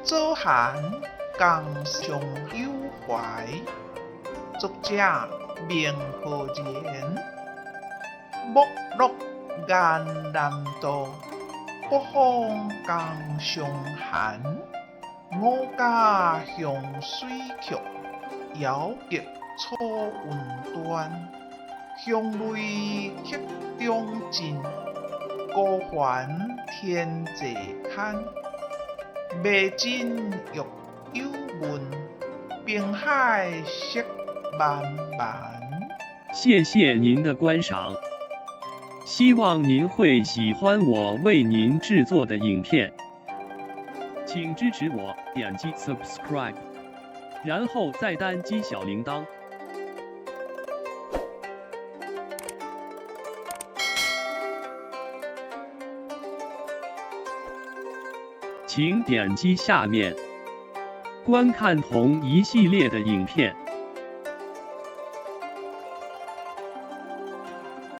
左寒江上有怀，作者明和言。木落雁南渡，北方江上寒。我家向水曲，遥极楚云端。乡内客中尽，孤帆天际看。未尽欲有问，滨海色茫茫。谢谢您的观赏，希望您会喜欢我为您制作的影片，请支持我，点击 subscribe， 然后再单击小铃铛。请点击下面观看同一系列的影片。